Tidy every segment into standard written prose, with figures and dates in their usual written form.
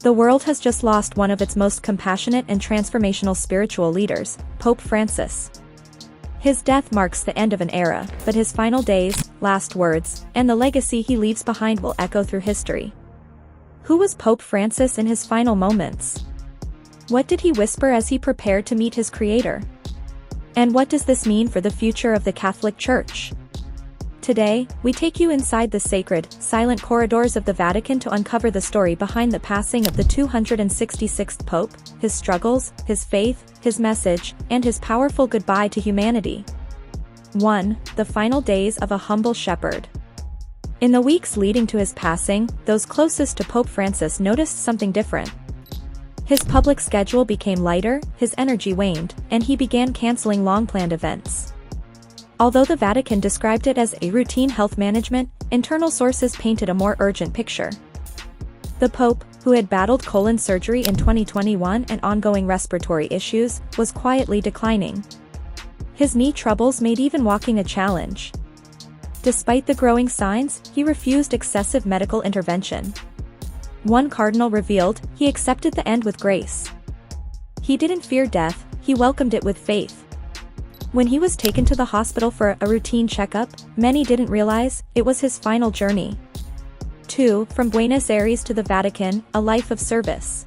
The world has just lost one of its most compassionate and transformational spiritual leaders, Pope Francis. His death marks the end of an era, but his final days, last words, and the legacy he leaves behind will echo through history. Who was Pope Francis in his final moments? What did he whisper as he prepared to meet his Creator? And what does this mean for the future of the Catholic Church? Today, we take you inside the sacred, silent corridors of the Vatican to uncover the story behind the passing of the 266th Pope, his struggles, his faith, his message, and his powerful goodbye to humanity. 1. The final days of a humble shepherd. In the weeks leading to his passing, those closest to Pope Francis noticed something different. His public schedule became lighter, his energy waned, and he began canceling long-planned events. Although the Vatican described it as a routine health management, internal sources painted a more urgent picture. The Pope, who had battled colon surgery in 2021 and ongoing respiratory issues, was quietly declining. His knee troubles made even walking a challenge. Despite the growing signs, he refused excessive medical intervention. One cardinal revealed, he accepted the end with grace. He didn't fear death, he welcomed it with faith. When he was taken to the hospital for a routine checkup, many didn't realize it was his final journey. 2. From Buenos Aires to the Vatican, a life of service.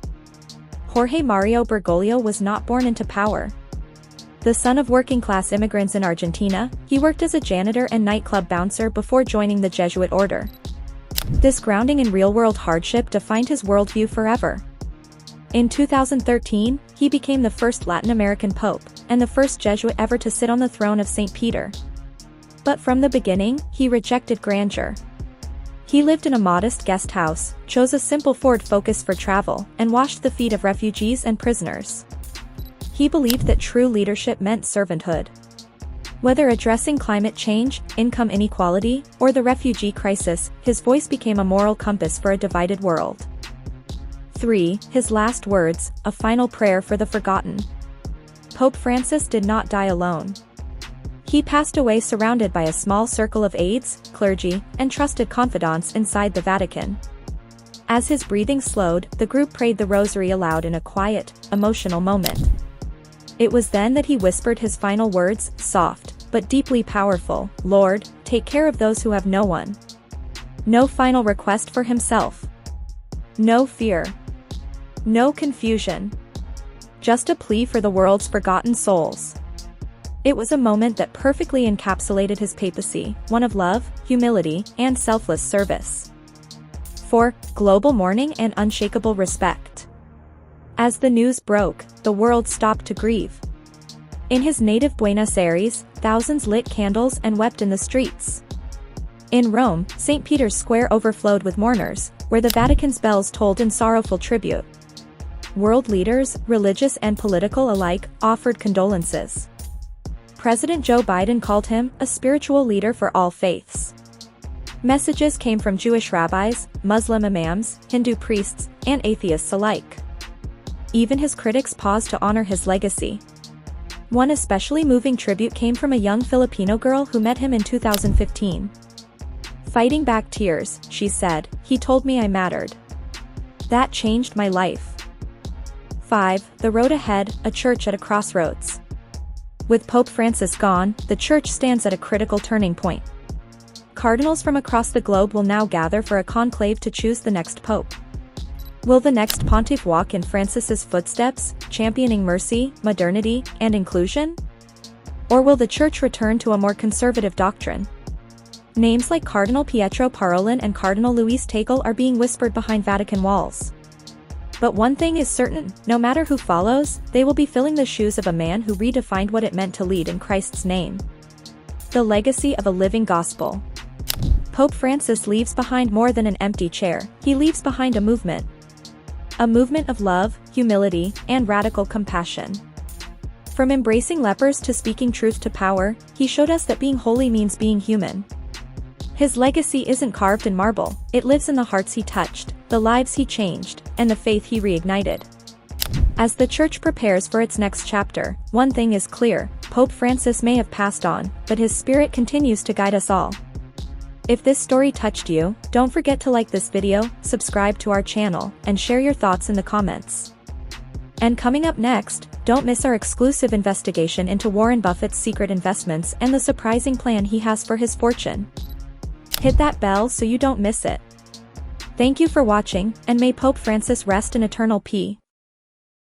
Jorge Mario Bergoglio was not born into power. The son of working-class immigrants in Argentina, he worked as a janitor and nightclub bouncer before joining the Jesuit order. This grounding in real-world hardship defined his worldview forever. In 2013, he became the first Latin American pope, and the first Jesuit ever to sit on the throne of St. Peter. But from the beginning, he rejected grandeur. He lived in a modest guest house, chose a simple Ford Focus for travel, and washed the feet of refugees and prisoners. He believed that true leadership meant servanthood. Whether addressing climate change, income inequality, or the refugee crisis, his voice became a moral compass for a divided world. 3. His last words, a final prayer for the forgotten. Pope Francis did not die alone. He passed away surrounded by a small circle of aides, clergy, and trusted confidants inside the Vatican. As his breathing slowed, the group prayed the rosary aloud in a quiet, emotional moment. It was then that he whispered his final words, soft, but deeply powerful, "Lord, take care of those who have no one." No final request for himself. No fear. No confusion. Just a plea for the world's forgotten souls. It was a moment that perfectly encapsulated his papacy, one of love, humility, and selfless service. 4. Global mourning and unshakable respect. As the news broke, the world stopped to grieve. In his native Buenos Aires, thousands lit candles and wept in the streets. In Rome, St. Peter's Square overflowed with mourners, where the Vatican's bells tolled in sorrowful tribute. World leaders, religious and political alike, offered condolences. President Joe Biden called him a spiritual leader for all faiths. Messages came from Jewish rabbis, Muslim imams, Hindu priests, and atheists alike. Even his critics paused to honor his legacy. One especially moving tribute came from a young Filipino girl who met him in 2015. Fighting back tears, she said, "He told me I mattered. That changed my life." 5. The road ahead, a church at a crossroads. With Pope Francis gone, the church stands at a critical turning point. Cardinals from across the globe will now gather for a conclave to choose the next pope. Will the next pontiff walk in Francis's footsteps, championing mercy, modernity, and inclusion? Or will the church return to a more conservative doctrine? Names like Cardinal Pietro Parolin and Cardinal Luis Tagle are being whispered behind Vatican walls. But one thing is certain, no matter who follows, they will be filling the shoes of a man who redefined what it meant to lead in Christ's name. The legacy of a living gospel. Pope Francis leaves behind more than an empty chair, he leaves behind a movement. A movement of love, humility, and radical compassion. From embracing lepers to speaking truth to power, he showed us that being holy means being human. His legacy isn't carved in marble, it lives in the hearts he touched, the lives he changed, and the faith he reignited. As the Church prepares for its next chapter, one thing is clear, Pope Francis may have passed on, but his spirit continues to guide us all. If this story touched you, don't forget to like this video, subscribe to our channel, and share your thoughts in the comments. And coming up next, don't miss our exclusive investigation into Warren Buffett's secret investments and the surprising plan he has for his fortune. Hit that bell so you don't miss it. Thank you for watching, and may Pope Francis rest in eternal peace.